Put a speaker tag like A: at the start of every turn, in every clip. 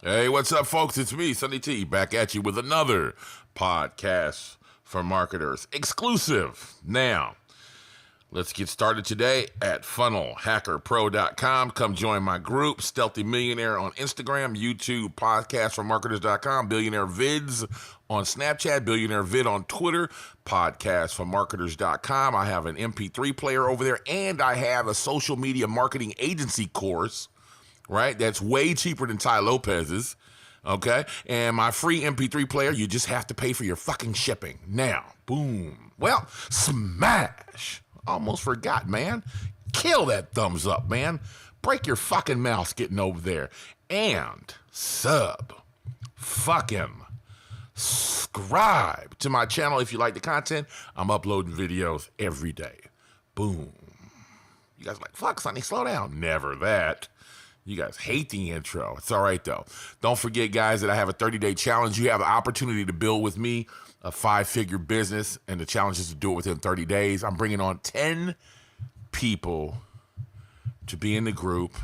A: Hey, what's up, folks? It's me, Sunny T, back at you with another podcast for marketers. Exclusive. Now, let's get started today at funnelhackerpro.com. Come join my group, Stealthy Millionaire on Instagram, YouTube, podcastformarketers.com, Billionaire Vids on Snapchat, Billionaire Vid on Twitter, podcastformarketers.com. I have an MP3 player over there, and I have a social media marketing agency course, right? That's way cheaper than Ty Lopez's, okay? And my free MP3 player, you just have to pay for your fucking shipping. Now, boom. Well, smash. Almost forgot, man. Kill that thumbs up, man. Break your fucking mouse getting over there. And fucking subscribe to my channel if you like the content. I'm uploading videos every day. Boom. You guys are like, fuck, Sonny, slow down. Never that. You guys hate the intro. It's all right, though. Don't forget, guys, that I have a 30-day challenge. You have an opportunity to build with me a 5-figure business, and the challenge is to do it within 30 days. I'm bringing on 10 people to be in the group,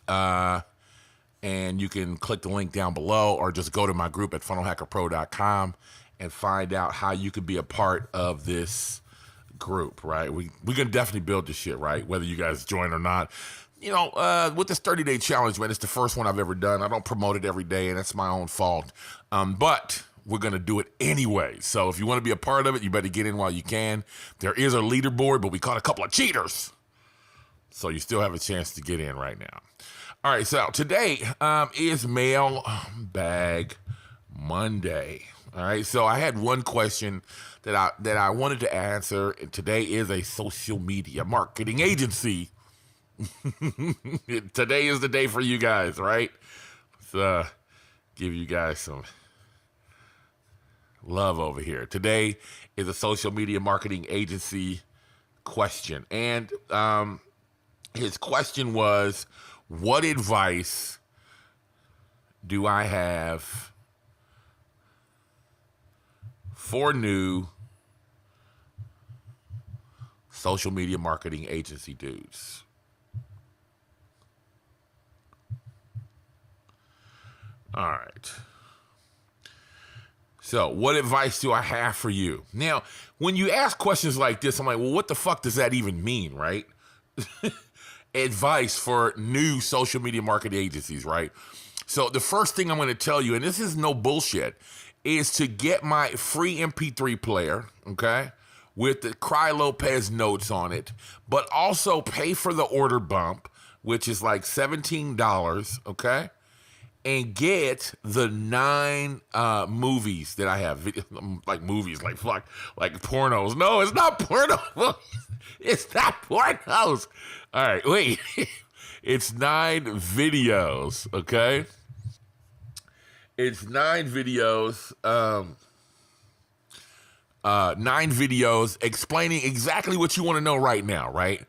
A: and you can click the link down below or just go to my group at funnelhackerpro.com and find out how you can be a part of this group, right? We're going to definitely build this shit, right? Whether you guys join or not. You know, with this 30-day challenge, man, it's the first one I've ever done. I don't promote it every day, and that's my own fault. But we're going to do it anyway. So if you want to be a part of it, you better get in while you can. There is a leaderboard, but we caught a couple of cheaters. So you still have a chance to get in right now. All right, so today is Mailbag Monday. All right, so I had one question that I wanted to answer, and today is a social media marketing agency. Today is the day for you guys, right? Let's give you guys some love over here. Today is a social media marketing agency question. And his question was, what advice do I have for new social media marketing agency dudes? All right. So what advice do I have for you? Now, when you ask questions like this, I'm like, well, what the fuck does that even mean, right? Advice for new social media marketing agencies, right? So the first thing I'm going to tell you, and this is no bullshit, is to get my free MP3 player, okay, with the Cry Lopez notes on it, but also pay for the order bump, which is like $17, okay? And get the 9 movies that I have. Like movies, like fuck, like pornos. No, it's not porno. It's not pornos. All right, wait. It's 9 videos, okay? It's 9 videos. 9 videos explaining exactly what you want to know right now, right?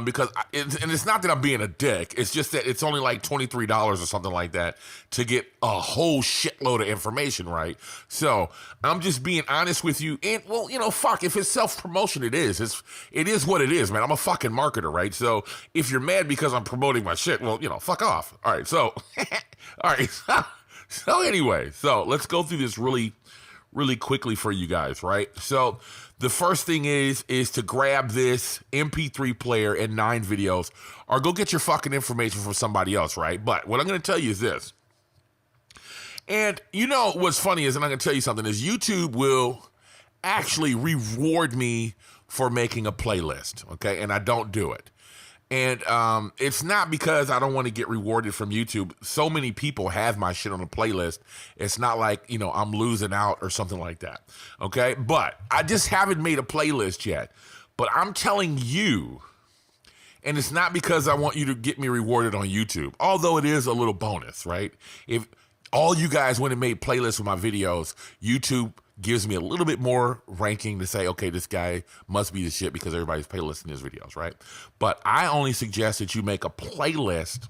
A: Because it's not that I'm being a dick. It's just that it's only like $23 or something like that to get a whole shitload of information, right? So I'm just being honest with you. And well, you know, fuck, if it's self-promotion, it is. It is what it is, man. I'm a fucking marketer, right? So if you're mad because I'm promoting my shit, well, you know, fuck off. All right, so all right. So anyway, so let's go through this really quickly for you guys, right? So the first thing is to grab this MP3 player and 9 videos, or go get your fucking information from somebody else, right? But what I'm going to tell you is this. And you know what's funny is, and I'm going to tell you something, is YouTube will actually reward me for making a playlist, okay? And I don't do it. And it's not because I don't want to get rewarded from YouTube. So many people have my shit on a playlist. It's not like, you know, I'm losing out or something like that. Okay. But I just haven't made a playlist yet. But I'm telling you, and it's not because I want you to get me rewarded on YouTube, although it is a little bonus, right? If all you guys went and made playlists with my videos, YouTube gives me a little bit more ranking to say, okay, this guy must be the shit because everybody's playlisting his videos, right? But I only suggest that you make a playlist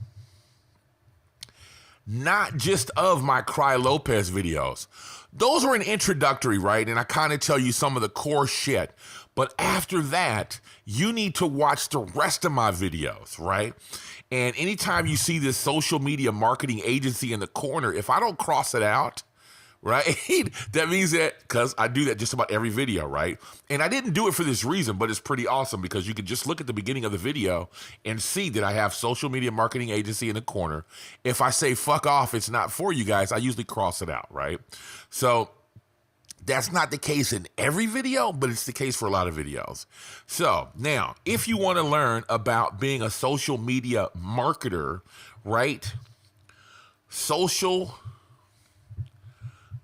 A: not just of my Cry Lopez videos. Those were an introductory, right? And I kind of tell you some of the core shit. But after that, you need to watch the rest of my videos, right? And anytime you see this social media marketing agency in the corner, if I don't cross it out, right, that means that, because I do that just about every video, right? And I didn't do it for this reason, but it's pretty awesome because you can just look at the beginning of the video and see that I have social media marketing agency in the corner. If I say fuck off, it's not for you guys, I usually cross it out, right? So that's not the case in every video, but it's the case for a lot of videos. So now, if you want to learn about being a social media marketer, right? Social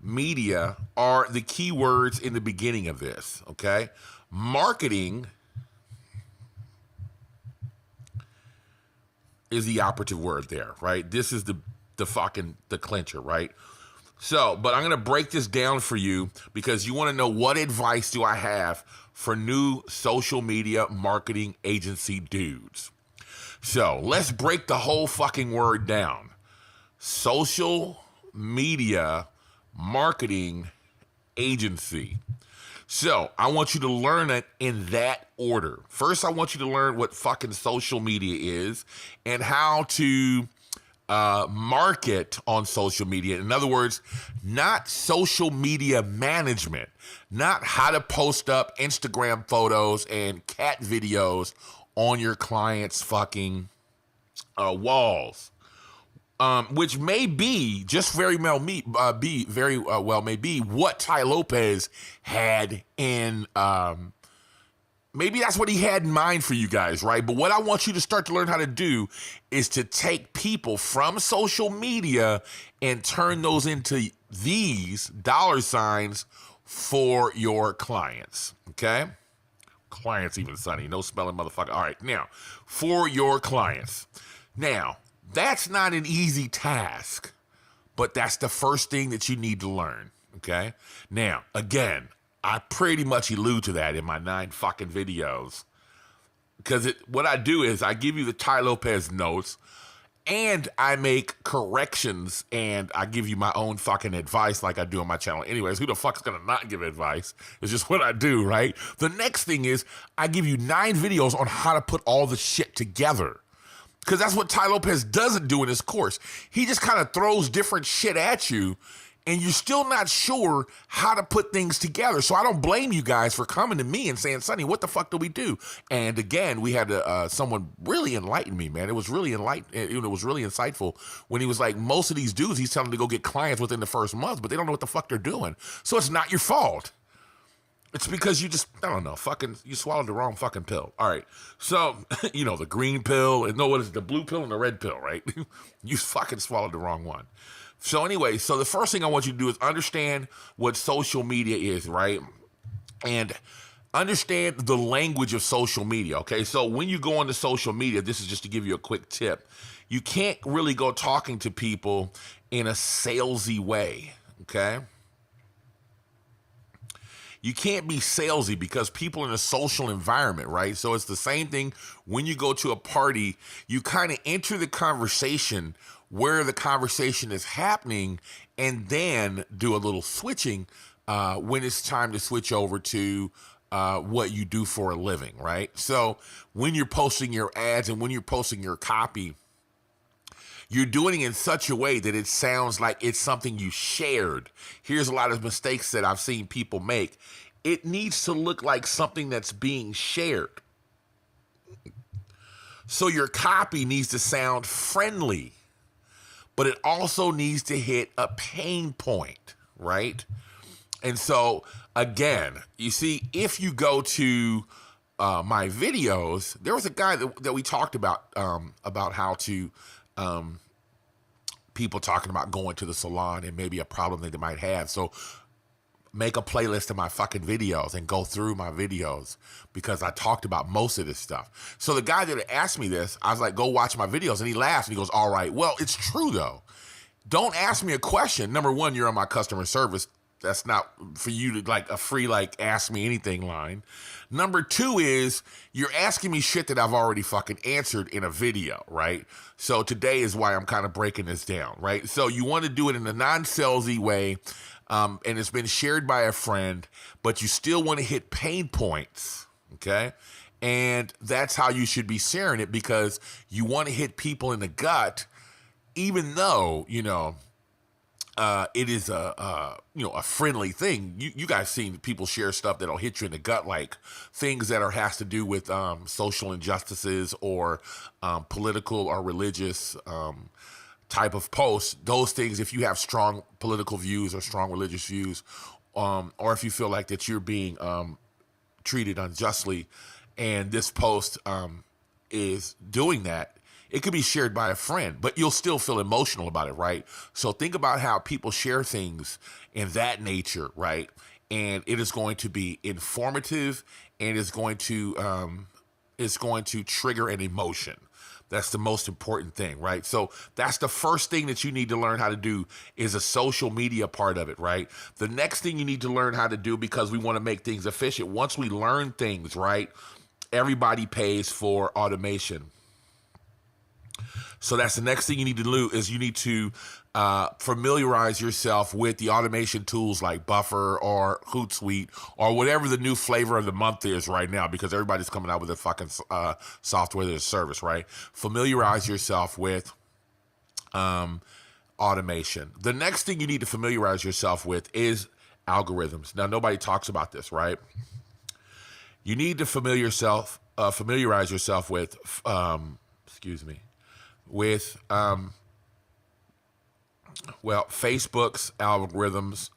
A: media are the keywords in the beginning of this, okay? Marketing is the operative word there, right? This is the clincher, right? So, but I'm going to break this down for you because you want to know what advice do I have for new social media marketing agency dudes. So, let's break the whole fucking word down. Social media marketing agency. So I want you to learn it in that order. First, I want you to learn what fucking social media is and how to market on social media. In other words, not social media management, not how to post up Instagram photos and cat videos on your clients' fucking walls. Which may be just very well may be what Ty Lopez had in. Maybe that's what he had in mind for you guys, right? But what I want you to start to learn how to do is to take people from social media and turn those into these dollar signs for your clients. Okay, clients even Sonny, no spelling, motherfucker. All right, now for your clients, now. That's not an easy task, but that's the first thing that you need to learn, okay? Now, again, I pretty much allude to that in my 9 fucking videos because what I do is I give you the Ty Lopez notes and I make corrections and I give you my own fucking advice like I do on my channel. Anyways, who the fuck's gonna not give advice? It's just what I do, right? The next thing is I give you 9 videos on how to put all the shit together. Because that's what Ty Lopez doesn't do in his course. He just kind of throws different shit at you, and you're still not sure how to put things together. So I don't blame you guys for coming to me and saying, Sonny, what the fuck do we do? And again, we had someone really enlighten me, man. It was really it was really insightful when he was like, most of these dudes, he's telling them to go get clients within the first month, but they don't know what the fuck they're doing. So it's not your fault. It's because you just, I don't know, you swallowed the wrong fucking pill. All right. So, the green pill, and no, what is it, the blue pill and the red pill, right? You fucking swallowed the wrong one. So anyway, so the first thing I want you to do is understand what social media is, right? And understand the language of social media, okay? So when you go onto social media, this is just to give you a quick tip. You can't really go talking to people in a salesy way, okay? You can't be salesy because people are in a social environment, right? So it's the same thing when you go to a party, you kind of enter the conversation where the conversation is happening and then do a little switching when it's time to switch over to what you do for a living, right? So when you're posting your ads and when you're posting your copy, you're doing it in such a way that it sounds like it's something you shared. Here's a lot of mistakes that I've seen people make. It needs to look like something that's being shared. So your copy needs to sound friendly, but it also needs to hit a pain point, right? And so, again, you see, if you go to my videos, there was a guy that we talked about how to... people talking about going to the salon and maybe a problem that they might have. So make a playlist of my fucking videos and go through my videos because I talked about most of this stuff. So the guy that asked me this, I was like, go watch my videos. And he laughs and he goes, all right. Well, it's true though. Don't ask me a question. Number one, you're on my customer service That's not for you to like a free like ask me anything line. Number two is you're asking me shit that I've already fucking answered in a video, right? So today is why I'm kind of breaking this down, right? So you want to do it in a non-salesy way, and it's been shared by a friend, but you still want to hit pain points, okay? And that's how you should be sharing it, because you want to hit people in the gut, even though, it is a friendly thing. You guys seen people share stuff that'll hit you in the gut, like things that has to do with social injustices or political or religious type of posts. Those things, if you have strong political views or strong religious views, or if you feel like that you're being treated unjustly, and this post is doing that, it could be shared by a friend, but you'll still feel emotional about it, right? So think about how people share things in that nature, right? And it is going to be informative, and it's going to trigger an emotion. That's the most important thing, right? So that's the first thing that you need to learn how to do, is a social media part of it, right? The next thing you need to learn how to do, because we want to make things efficient, once we learn things, right, everybody pays for automation. So that's the next thing you need to do, is you need to familiarize yourself with the automation tools like Buffer or Hootsuite or whatever the new flavor of the month is right now, because everybody's coming out with a fucking software as a service, right? Familiarize yourself with automation. The next thing you need to familiarize yourself with is algorithms. Now, nobody talks about this, right? You need to familiarize yourself with, Facebook's algorithms,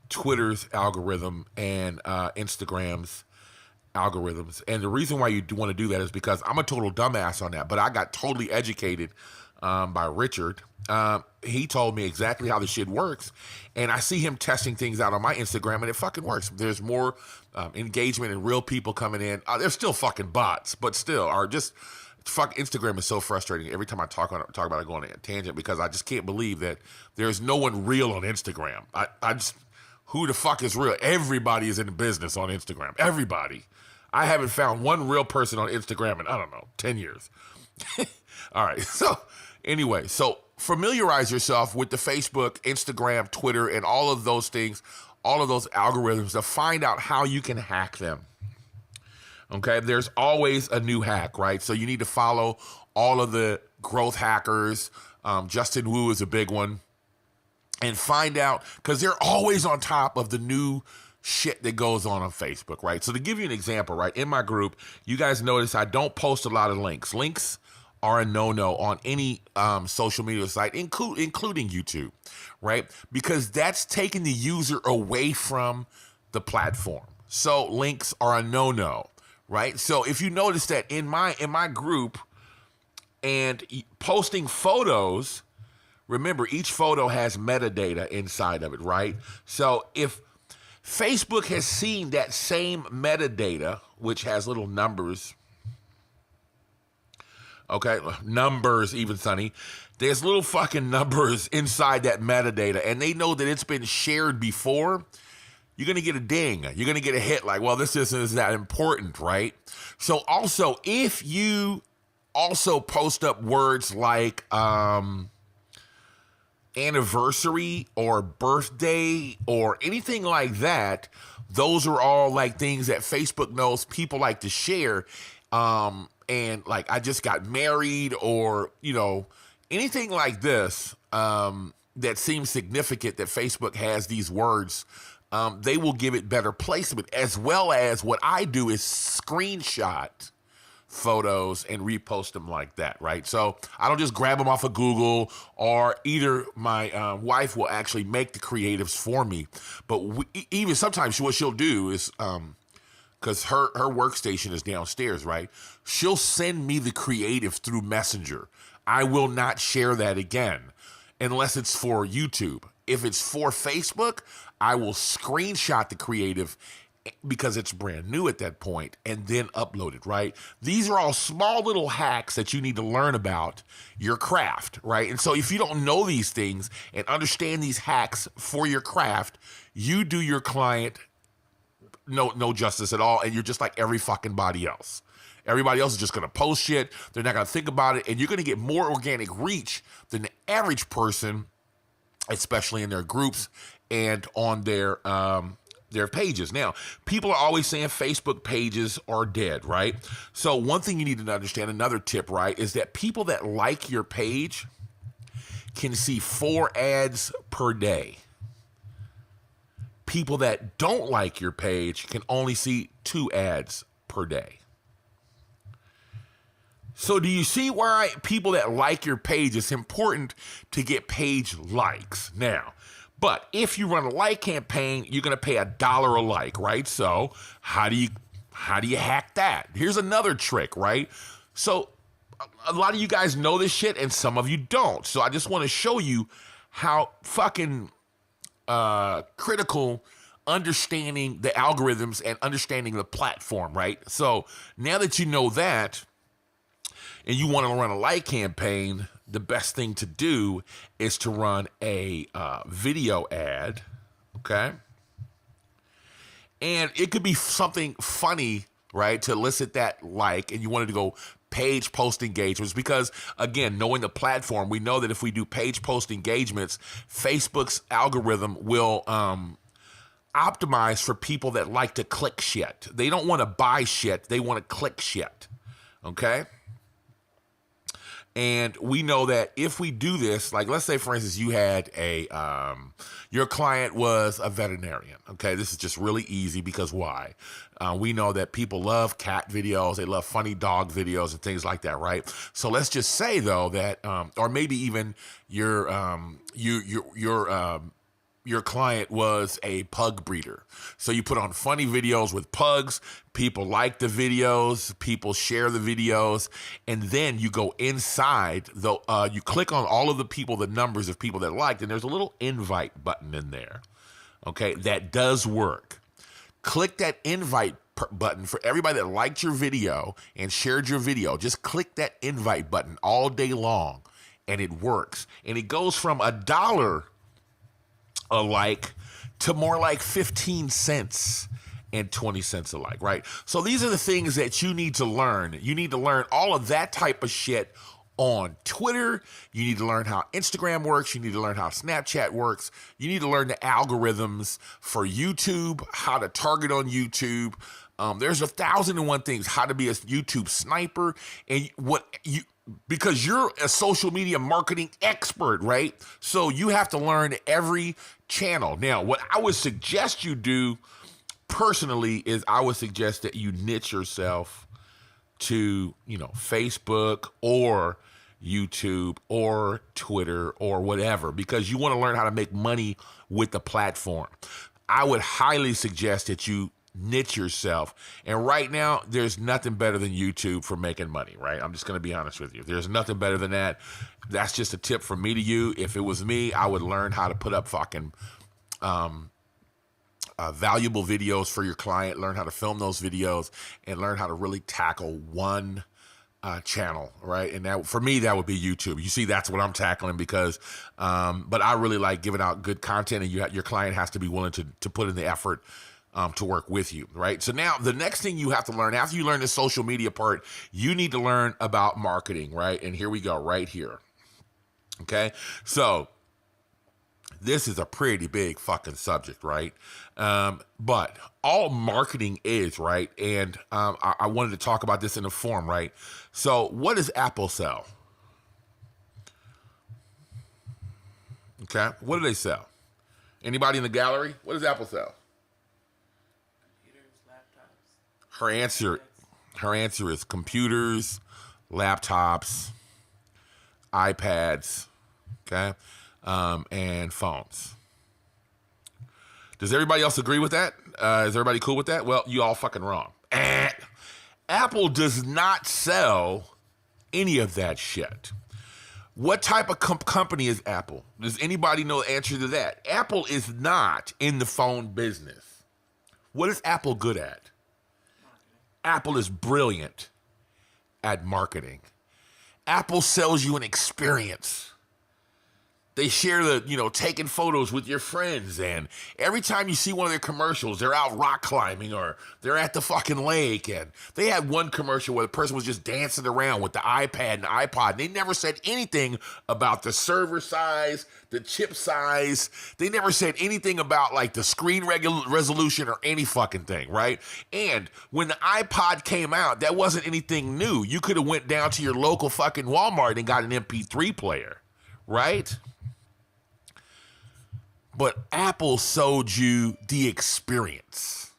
A: Twitter's algorithm, and Instagram's algorithms. And the reason why you want to do that is because I'm a total dumbass on that, but I got totally educated by Richard. He told me exactly how the shit works, and I see him testing things out on my Instagram, and it fucking works. There's more engagement and real people coming in. There's still fucking bots, but still are just... Fuck, Instagram is so frustrating. Every time I talk about it, I go on a tangent, because I just can't believe that there's no one real on Instagram. I just, who the fuck is real? Everybody is in business on Instagram. Everybody. I haven't found one real person on Instagram in, 10 years. All right. So anyway, familiarize yourself with the Facebook, Instagram, Twitter, and all of those things, all of those algorithms, to find out how you can hack them. Okay, there's always a new hack, right? So you need to follow all of the growth hackers. Justin Wu is a big one. And find out, because they're always on top of the new shit that goes on Facebook, right? So to give you an example, right, in my group, you guys notice I don't post a lot of links. Links are a no-no on any social media site, including YouTube, right? Because that's taking the user away from the platform. So links are a no-no. Right. So if you notice that in my group and posting photos, remember each photo has metadata inside of it. Right. So if Facebook has seen that same metadata, which has little numbers. Okay. Numbers, even Sonny. There's little fucking numbers inside that metadata, and they know that it's been shared before. You're going to get a ding. You're going to get a hit like, well, this isn't that important, right? So also, if you also post up words like anniversary or birthday or anything like that, those are all like things that Facebook knows people like to share. And like, I just got married, or, anything like this that seems significant, that Facebook has these words. They will give it better placement, as well as what I do is screenshot photos and repost them like that, right? So I don't just grab them off of Google, or either my wife will actually make the creatives for me. But even sometimes what she'll do is, because her workstation is downstairs, right? She'll send me the creative through Messenger. I will not share that again unless it's for YouTube. If it's for Facebook, I will screenshot the creative because it's brand new at that point, and then upload it, right? These are all small little hacks that you need to learn about your craft, right? And so if you don't know these things and understand these hacks for your craft, you do your client no justice at all, and you're just like every fucking body else. Everybody else is just going to post shit. They're not going to think about it, and you're going to get more organic reach than the average person, especially in their groups and on their pages. Now, people are always saying Facebook pages are dead, right? So one thing you need to understand, another tip, right, is that people that like your page can see 4 ads per day. People that don't like your page can only see 2 ads per day. So do you see why people that like your page, it's important to get page likes? Now, but if you run a like campaign, you're going to pay $1 a like, right? So how do you hack that? Here's another trick, right? So a lot of you guys know this shit and some of you don't. So I just want to show you how fucking critical understanding the algorithms and understanding the platform, right? So now that you know that, and you want to run a like campaign, the best thing to do is to run a video ad, okay? And it could be something funny, right, to elicit that like, and you wanted to go page post engagements because, again, knowing the platform, we know that if we do page post engagements, Facebook's algorithm will optimize for people that like to click shit. They don't want to buy shit. They want to click shit, okay? And we know that if we do this, like let's say, for instance, you had your client was a veterinarian. Okay, this is just really easy because why? We know that people love cat videos, they love funny dog videos and things like that, right? So let's just say though that, or maybe even your client was a pug breeder. So you put on funny videos with pugs, people like the videos, people share the videos, and then you go inside, you click on all of the people, the numbers of people that liked, and there's a little invite button in there, okay, that does work. Click that invite button for everybody that liked your video and shared your video. Just click that invite button all day long, and it works. And it goes from $1 a like to more like 15 cents and 20 cents a like, right? So these are the things that you need to learn. You need to learn all of that type of shit on Twitter. You need to learn how Instagram works. You need to learn how Snapchat works. You need to learn the algorithms for YouTube, how to target on YouTube. There's 1,001 things, how to be a YouTube sniper, and because you're a social media marketing expert, right? So you have to learn every channel. Now, what I would suggest you do personally is I would suggest that you niche yourself to, Facebook or YouTube or Twitter or whatever, because you want to learn how to make money with the platform. I would highly suggest that you niche yourself. And right now, there's nothing better than YouTube for making money, right? I'm just going to be honest with you. There's nothing better than that. That's just a tip from me to you. If it was me, I would learn how to put up fucking valuable videos for your client, learn how to film those videos, and learn how to really tackle one channel, right? And that, for me, that would be YouTube. You see, that's what I'm tackling because, but I really like giving out good content, and your client has to be willing to put in the effort to work with you, right? So now the next thing you have to learn, after you learn the social media part, you need to learn about marketing, right? And here we go, right here. Okay, so this is a pretty big fucking subject, right? But all marketing is, right? And I wanted to talk about this in a form, right? So what does Apple sell? Okay, what do they sell? Anybody in the gallery? What does Apple sell? Her answer is computers, laptops, iPads, okay, and phones. Does everybody else agree with that? Is everybody cool with that? Well, you all fucking wrong. Apple does not sell any of that shit. What type of company is Apple? Does anybody know the answer to that? Apple is not in the phone business. What is Apple good at? Apple is brilliant at marketing. Apple sells you an experience. They share taking photos with your friends. And every time you see one of their commercials, they're out rock climbing or they're at the fucking lake. And they had one commercial where the person was just dancing around with the iPad and the iPod. And they never said anything about the server size, the chip size. They never said anything about like the screen resolution or any fucking thing, right? And when the iPod came out, that wasn't anything new. You could have went down to your local fucking Walmart and got an MP3 player, right? But Apple sold you the experience,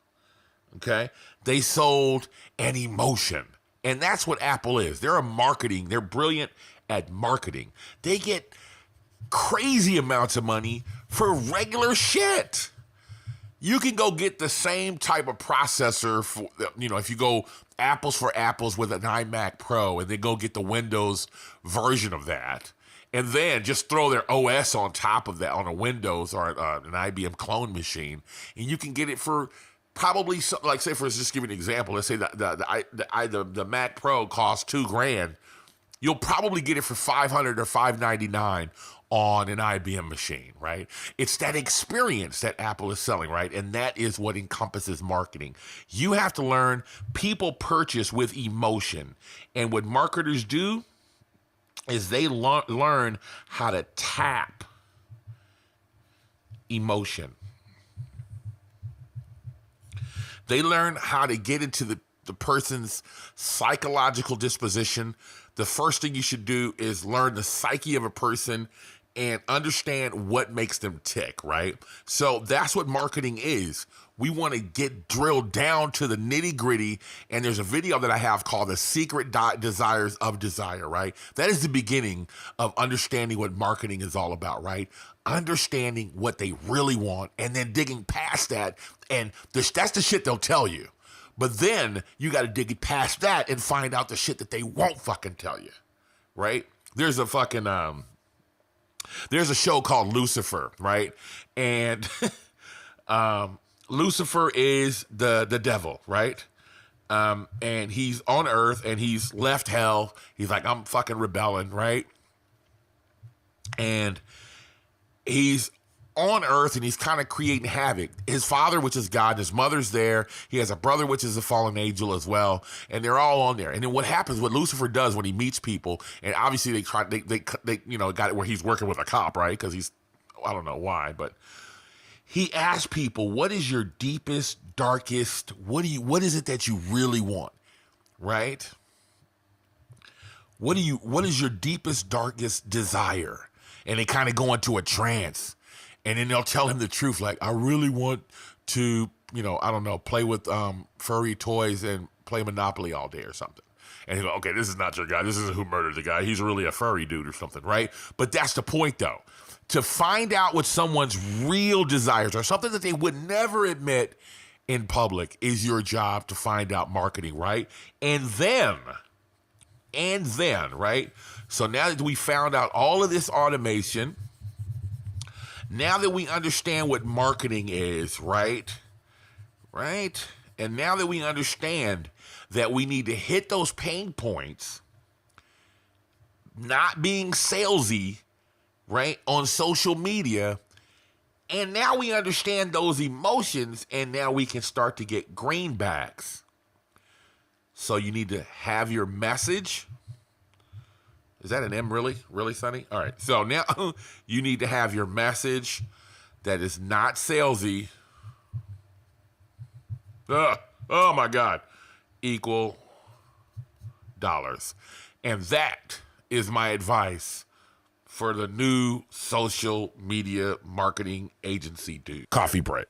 A: okay? They sold an emotion, and that's what Apple is. They're brilliant at marketing. They get crazy amounts of money for regular shit. You can go get the same type of processor for, if you go apples for apples with an iMac Pro and then go get the Windows version of that, and then just throw their OS on top of that on a Windows or an IBM clone machine, and you can get it for probably something like, say, for just give you an example, let's say the Mac Pro costs $2,000. You'll probably get it for $500 or $599 on an IBM machine, right? It's that experience that Apple is selling, right? And that is what encompasses marketing. You have to learn people purchase with emotion, and what marketers do is they learn how to tap emotion. They learn how to get into the person's psychological disposition. The first thing you should do is learn the psyche of a person and understand what makes them tick, right? So that's what marketing is. We want to get drilled down to the nitty gritty. And there's a video that I have called The Secret Desires of Desire, right? That is the beginning of understanding what marketing is all about, right? Understanding what they really want and then digging past that. And that's the shit they'll tell you. But then you got to dig past that and find out the shit that they won't fucking tell you, right? There's a fucking, there's a show called Lucifer, right? And Lucifer is the devil, right? And he's on earth and he's left hell. He's like, I'm fucking rebelling, right? And he's on earth and he's kind of creating havoc. His father, which is God, his mother's there. He has a brother, which is a fallen angel as well. And they're all on there. And then what happens, what Lucifer does when he meets people, and obviously they got it where he's working with a cop, right? Because I don't know why, but he asks people, what is your deepest, darkest, what is it that you really want, right? What is your deepest, darkest desire? And they kind of go into a trance. And then they'll tell him the truth, like, I really want to, play with furry toys and play Monopoly all day or something. And he'll go, okay, this is not your guy. This isn't who murdered the guy. He's really a furry dude or something, right? But that's the point, though. To find out what someone's real desires are, something that they would never admit in public, is your job to find out marketing, right? And then, right? So now that we found out all of this automation, now that we understand what marketing is, right? Right? And now that we understand that we need to hit those pain points, not being salesy, right, on social media, and now we understand those emotions, and now we can start to get greenbacks. So you need to have your message. Is that an M, really? Really, Sonny? All right. So now you need to have your message that is not salesy. Oh, my God. Equal dollars. And that is my advice for the new social media marketing agency dude. Coffee break.